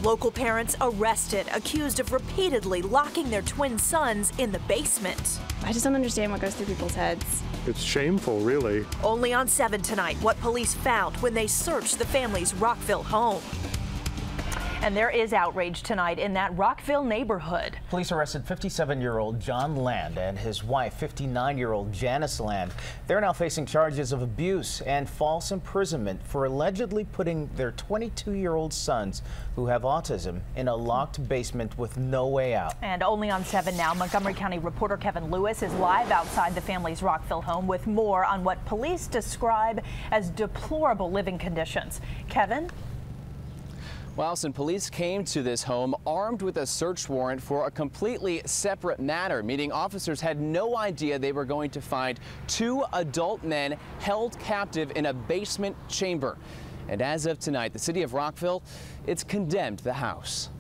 Local parents arrested, accused of repeatedly locking their twin sons in the basement. I just don't understand what goes through people's heads. It's shameful, really. Only on 7 tonight, what police found when they searched the family's Rockville home. And there is outrage tonight in that Rockville neighborhood. Police arrested 57-year-old John Land and his wife, 59-year-old Janice Land. They're now facing charges of abuse and false imprisonment for allegedly putting their 22-year-old sons, who have autism, in a locked basement with no way out. And only on 7 now, Montgomery County reporter Kevin Lewis is live outside the family's Rockville home with more on what police describe as deplorable living conditions. Kevin? Well, some police came to this home armed with a search warrant for a completely separate matter, meaning officers had no idea they were going to find 2 adult men held captive in a basement chamber. And as of tonight, the city of Rockville, it's condemned the house.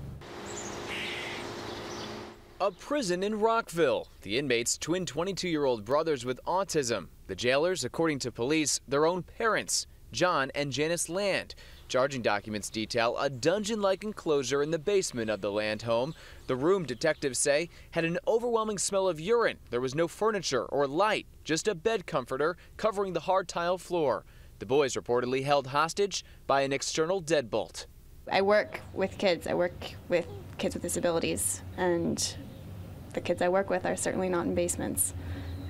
A prison in Rockville. The inmates, twin 22-year-old brothers with autism. The jailers, according to police, their own parents, John and Janice Land. Charging documents detail a dungeon-like enclosure in the basement of the Land home. The room, detectives say, had an overwhelming smell of urine. There was no furniture or light, just a bed comforter covering the hard tile floor. The boys reportedly held hostage by an external deadbolt. I work with kids. I work with kids with disabilities, and the kids I work with are certainly not in basements,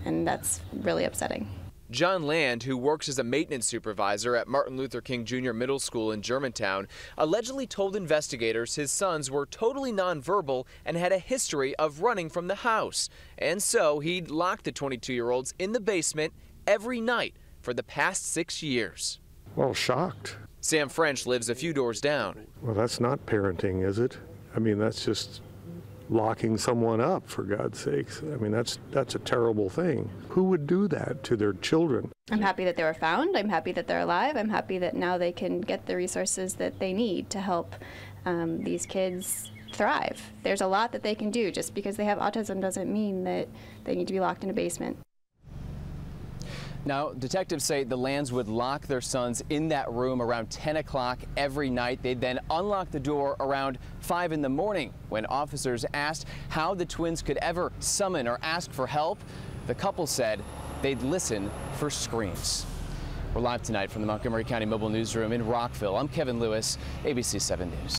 and that's really upsetting. John Land, who works as a maintenance supervisor at Martin Luther King Jr. Middle School in Germantown, allegedly told investigators his sons were totally nonverbal and had a history of running from the house. And so he'd locked the 22-year-olds in the basement every night for the past 6 years. Well, shocked. Sam French lives a few doors down. Well, that's not parenting, is it? I mean, that's just locking someone up, for God's sakes. I mean, that's a terrible thing. Who would do that to their children? I'm happy that they were found. I'm happy that they're alive. I'm happy that now they can get the resources that they need to help these kids thrive. There's a lot that they can do. Just because they have autism doesn't mean that they need to be locked in a basement. Now, detectives say the Lands would lock their sons in that room around 10 o'clock every night. They'd then unlock the door around 5 in the morning. When officers asked how the twins could ever summon or ask for help, the couple said they'd listen for screams. We're live tonight from the Montgomery County Mobile Newsroom in Rockville. I'm Kevin Lewis, ABC 7 News.